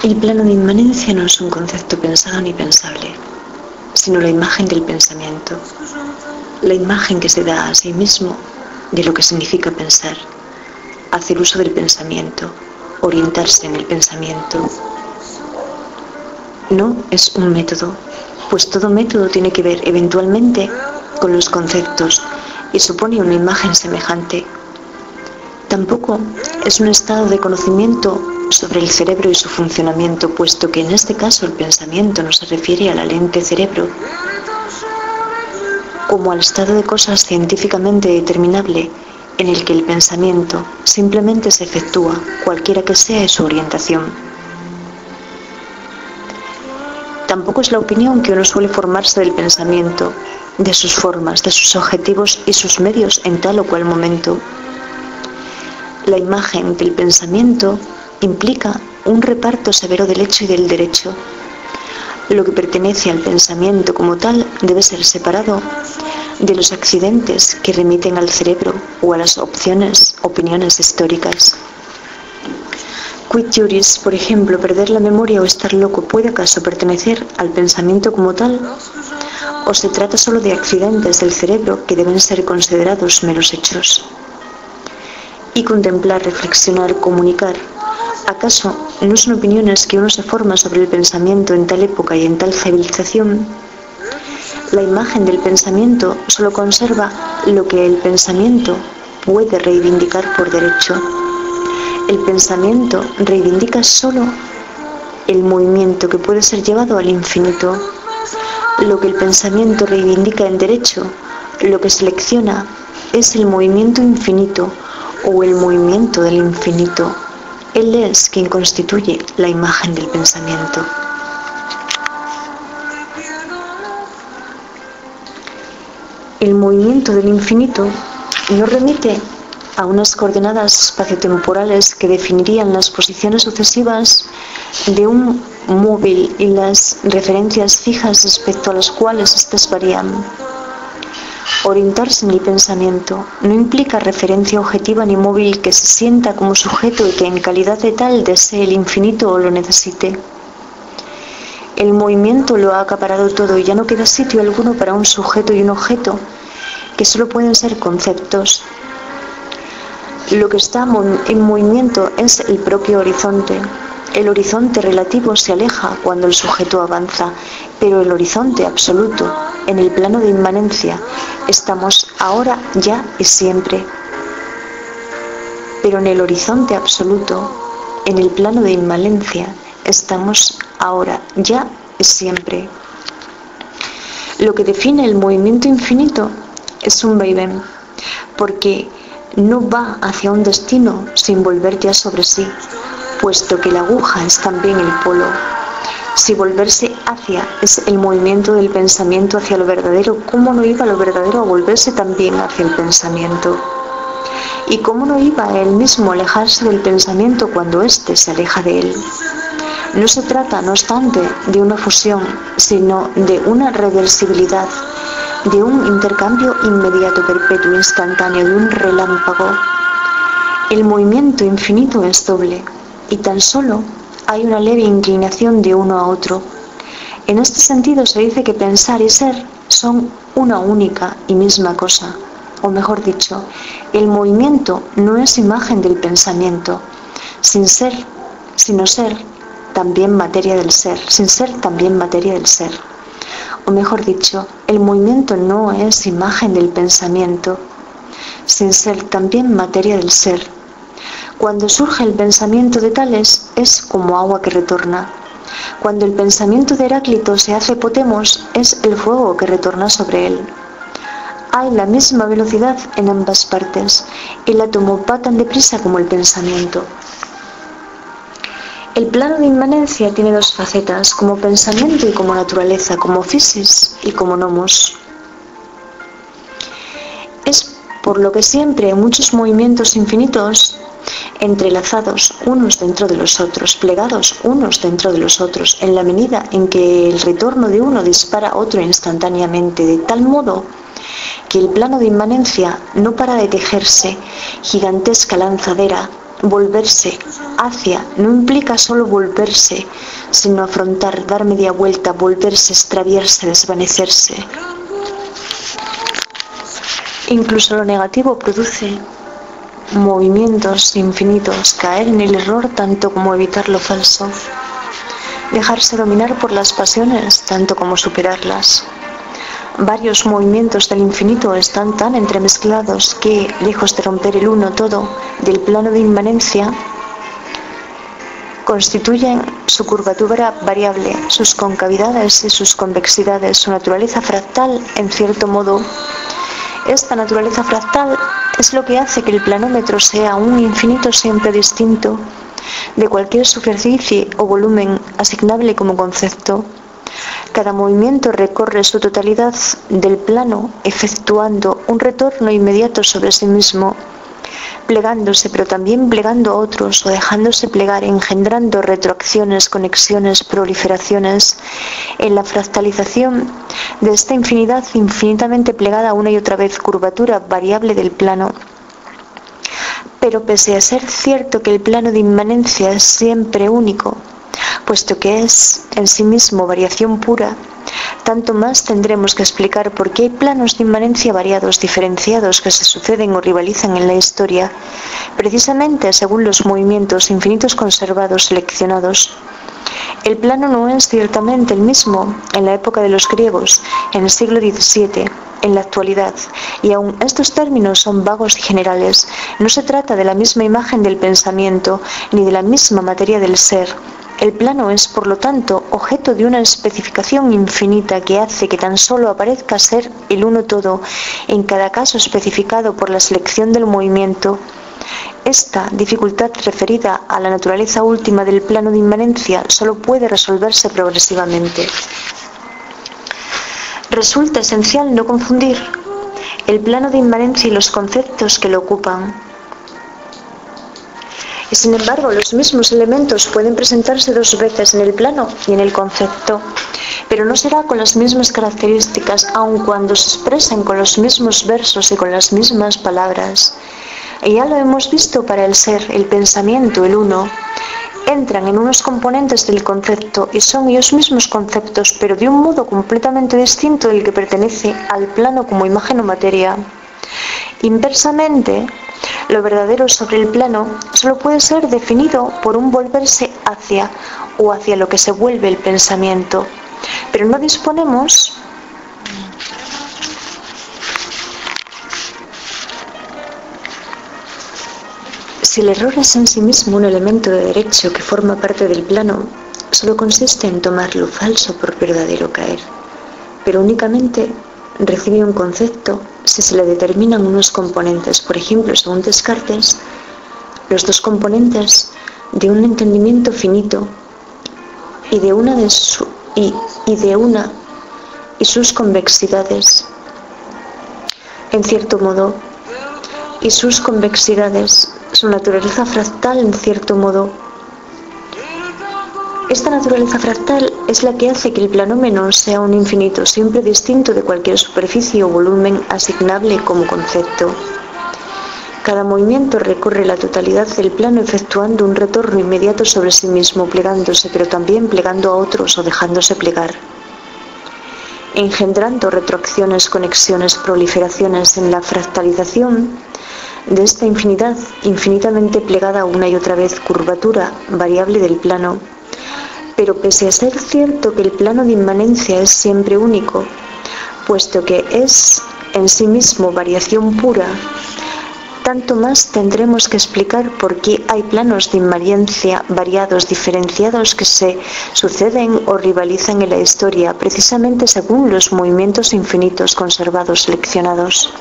El plano de inmanencia no es un concepto pensado ni pensable, sino la imagen del pensamiento, la imagen que se da a sí mismo de lo que significa pensar, hacer uso del pensamiento, orientarse en el pensamiento. No es un método, pues todo método tiene que ver eventualmente con los conceptos y supone una imagen semejante. Tampoco es un estado de conocimiento sobre el cerebro y su funcionamiento, puesto que en este caso el pensamiento no se refiere a la lente cerebro, como al estado de cosas científicamente determinable en el que el pensamiento simplemente se efectúa, cualquiera que sea su orientación. Tampoco es la opinión que uno suele formarse del pensamiento, de sus formas, de sus objetivos y sus medios en tal o cual momento. La imagen del pensamiento implica un reparto severo del hecho y del derecho. Lo que pertenece al pensamiento como tal debe ser separado de los accidentes que remiten al cerebro o a las opiniones históricas. Quid juris, por ejemplo, perder la memoria o estar loco, ¿puede acaso pertenecer al pensamiento como tal? ¿O se trata solo de accidentes del cerebro que deben ser considerados meros hechos? Y contemplar, reflexionar, comunicar, ¿acaso no son opiniones que uno se forma sobre el pensamiento en tal época y en tal civilización? La imagen del pensamiento solo conserva lo que el pensamiento puede reivindicar por derecho. El pensamiento reivindica solo el movimiento que puede ser llevado al infinito. Lo que el pensamiento reivindica en derecho, lo que selecciona es el movimiento infinito o el movimiento del infinito. Él es quien constituye la imagen del pensamiento. El movimiento del infinito no remite a unas coordenadas espaciotemporales que definirían las posiciones sucesivas de un móvil y las referencias fijas respecto a las cuales éstas varían. Orientarse en el pensamiento no implica referencia objetiva ni móvil que se sienta como sujeto y que en calidad de tal desee el infinito o lo necesite. El movimiento lo ha acaparado todo y ya no queda sitio alguno para un sujeto y un objeto, que solo pueden ser conceptos. Lo que está en movimiento es el propio horizonte. El horizonte relativo se aleja cuando el sujeto avanza, pero el horizonte absoluto, en el plano de inmanencia, estamos ahora, ya y siempre. Pero en el horizonte absoluto, en el plano de inmanencia, estamos ahora, ya y siempre. Lo que define el movimiento infinito es un vaivén, porque no va hacia un destino sin volver ya sobre sí, puesto que la aguja es también el polo. Si volverse hacia es el movimiento del pensamiento hacia lo verdadero, ¿cómo no iba lo verdadero a volverse también hacia el pensamiento? ¿Y cómo no iba a él mismo a alejarse del pensamiento cuando éste se aleja de él? No se trata, no obstante, de una fusión, sino de una reversibilidad, de un intercambio inmediato, perpetuo, instantáneo, de un relámpago. El movimiento infinito es doble, y tan solo hay una leve inclinación de uno a otro. En este sentido se dice que pensar y ser son una única y misma cosa, o mejor dicho, el movimiento no es imagen del pensamiento, sin ser, sino ser, también materia del ser, sin ser también materia del ser. O mejor dicho, el movimiento no es imagen del pensamiento, sin ser también materia del ser. Cuando surge el pensamiento de Tales, es como agua que retorna. Cuando el pensamiento de Heráclito se hace Potemos, es el fuego que retorna sobre él. Hay la misma velocidad en ambas partes. El átomo va tan deprisa como el pensamiento. El plano de inmanencia tiene dos facetas, como pensamiento y como naturaleza, como physis y como nomos. Es por lo que siempre hay muchos movimientos infinitos entrelazados unos dentro de los otros, plegados unos dentro de los otros, en la medida en que el retorno de uno dispara otro instantáneamente, de tal modo que el plano de inmanencia no para de tejerse, gigantesca lanzadera, volverse hacia no implica solo volverse, sino afrontar, dar media vuelta, volverse, extraviarse, desvanecerse. Incluso lo negativo produce movimientos infinitos, caer en el error tanto como evitar lo falso, dejarse dominar por las pasiones tanto como superarlas. Varios movimientos del infinito están tan entremezclados que, lejos de romper el uno todo del plano de inmanencia, constituyen su curvatura variable, sus concavidades y sus convexidades, su naturaleza fractal, en cierto modo. Esta naturaleza fractal es lo que hace que el planómetro sea un infinito siempre distinto de cualquier superficie o volumen asignable como concepto. Cada movimiento recorre su totalidad del plano, efectuando un retorno inmediato sobre sí mismo, plegándose, pero también plegando a otros o dejándose plegar, engendrando retroacciones, conexiones, proliferaciones en la fractalización de esta infinidad infinitamente plegada una y otra vez, curvatura variable del plano. Pero pese a ser cierto que el plano de inmanencia es siempre único, puesto que es en sí mismo variación pura, tanto más tendremos que explicar por qué hay planos de inmanencia variados, diferenciados, que se suceden o rivalizan en la historia, precisamente según los movimientos infinitos conservados, seleccionados. El plano no es ciertamente el mismo en la época de los griegos, en el siglo XVII, en la actualidad, y aun estos términos son vagos y generales. No se trata de la misma imagen del pensamiento, ni de la misma materia del ser. El plano es, por lo tanto, objeto de una especificación infinita que hace que tan solo aparezca ser el uno todo, en cada caso especificado por la selección del movimiento. Esta dificultad referida a la naturaleza última del plano de inmanencia solo puede resolverse progresivamente. Resulta esencial no confundir el plano de inmanencia y los conceptos que lo ocupan. Y sin embargo, los mismos elementos pueden presentarse dos veces en el plano y en el concepto, pero no será con las mismas características, aun cuando se expresen con los mismos versos y con las mismas palabras. Y ya lo hemos visto para el ser, el pensamiento, el uno. Entran en unos componentes del concepto y son ellos mismos conceptos, pero de un modo completamente distinto del que pertenece al plano como imagen o materia. Inversamente, lo verdadero sobre el plano solo puede ser definido por un volverse hacia o hacia lo que se vuelve el pensamiento, pero no disponemos si el error es en sí mismo un elemento de derecho que forma parte del plano, solo consiste en tomar lo falso por verdadero caer, pero únicamente recibe un concepto si se le determinan unos componentes. Por ejemplo, según Descartes, los dos componentes de un entendimiento finito y sus convexidades, en cierto modo, y sus convexidades, su naturaleza fractal, en cierto modo. Esta naturaleza fractal es la que hace que el planómeno sea un infinito siempre distinto de cualquier superficie o volumen asignable como concepto. Cada movimiento recorre la totalidad del plano efectuando un retorno inmediato sobre sí mismo, plegándose, pero también plegando a otros o dejándose plegar, engendrando retroacciones, conexiones, proliferaciones en la fractalización de esta infinidad infinitamente plegada una y otra vez, curvatura variable del plano. Pero pese a ser cierto que el plano de inmanencia es siempre único, puesto que es en sí mismo variación pura, tanto más tendremos que explicar por qué hay planos de inmanencia variados, diferenciados, que se suceden o rivalizan en la historia, precisamente según los movimientos infinitos conservados, seleccionados.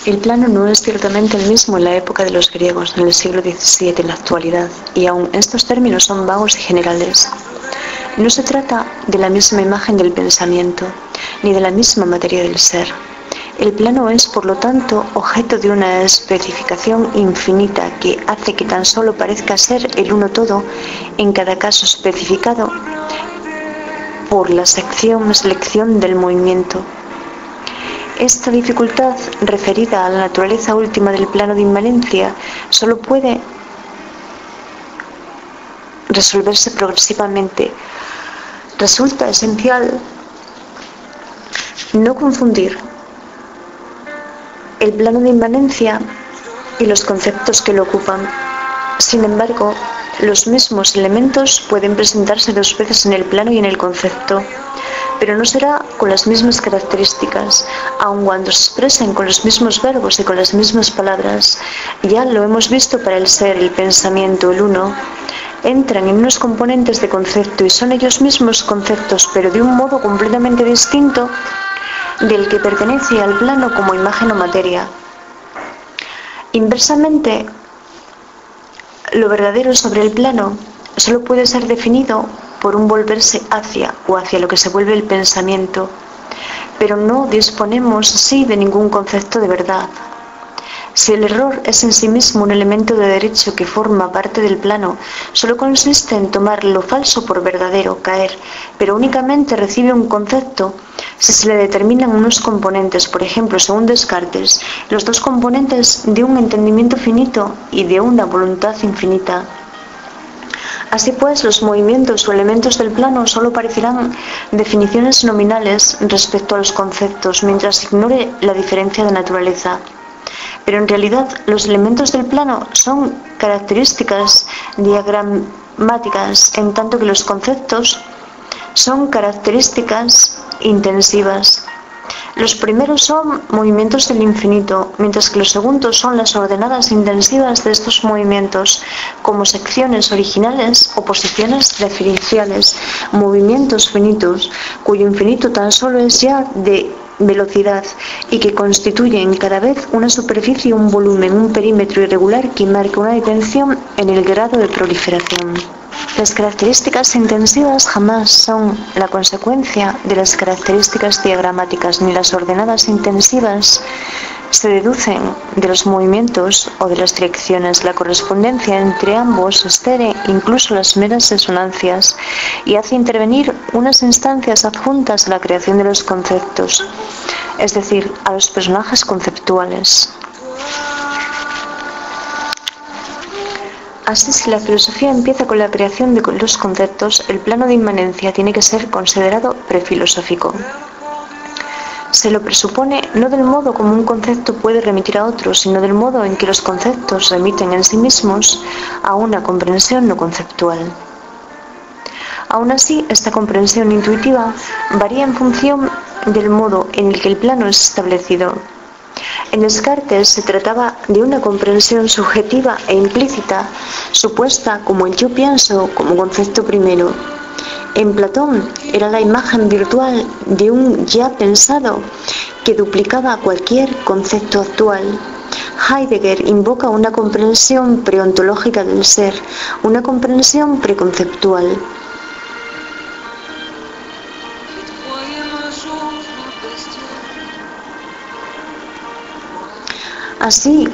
El plano no es ciertamente el mismo en la época de los griegos, en el siglo XVII, en la actualidad, y aun estos términos son vagos y generales. No se trata de la misma imagen del pensamiento, ni de la misma materia del ser. El plano es, por lo tanto, objeto de una especificación infinita que hace que tan solo parezca ser el uno todo, en cada caso especificado por la selección del movimiento. esta dificultad referida a la naturaleza última del plano de inmanencia solo puede resolverse progresivamente. Resulta esencial no confundir el plano de inmanencia y los conceptos que lo ocupan. Sin embargo, los mismos elementos pueden presentarse dos veces en el plano y en el concepto, pero no será con las mismas características, aun cuando se expresen con los mismos verbos y con las mismas palabras. Ya lo hemos visto para el ser, el pensamiento, el uno. Entran en unos componentes de concepto y son ellos mismos conceptos, pero de un modo completamente distinto del que pertenece al plano como imagen o materia. Inversamente, lo verdadero sobre el plano solo puede ser definido por un volverse hacia o hacia lo que se vuelve el pensamiento, pero no disponemos así de ningún concepto de verdad. Si el error es en sí mismo un elemento de derecho que forma parte del plano, solo consiste en tomar lo falso por verdadero, caer, pero únicamente recibe un concepto si se le determinan unos componentes, por ejemplo, según Descartes, los dos componentes de un entendimiento finito y de una voluntad infinita. Así pues, los movimientos o elementos del plano solo parecerán definiciones nominales respecto a los conceptos, mientras ignore la diferencia de naturaleza. Pero en realidad los elementos del plano son características diagramáticas, en tanto que los conceptos son características intensivas. Los primeros son movimientos del infinito, mientras que los segundos son las ordenadas intensivas de estos movimientos, como secciones originales o posiciones referenciales, movimientos finitos, cuyo infinito tan solo es ya de velocidad y que constituyen cada vez una superficie, un volumen, un perímetro irregular que marca una detención en el grado de proliferación. Las características intensivas jamás son la consecuencia de las características diagramáticas, ni las ordenadas intensivas se deducen de los movimientos o de las direcciones. La correspondencia entre ambos excede incluso las meras disonancias y hace intervenir unas instancias adjuntas a la creación de los conceptos, es decir, a los personajes conceptuales. Así, si la filosofía empieza con la creación de los conceptos, el plano de inmanencia tiene que ser considerado prefilosófico. Se lo presupone no del modo como un concepto puede remitir a otro, sino del modo en que los conceptos remiten en sí mismos a una comprensión no conceptual. Aún así, esta comprensión intuitiva varía en función del modo en el que el plano es establecido. En Descartes se trataba de una comprensión subjetiva e implícita, supuesta como el yo pienso como concepto primero. En Platón era la imagen virtual de un ya pensado que duplicaba cualquier concepto actual. Heidegger invoca una comprensión preontológica del ser, una comprensión preconceptual. Así,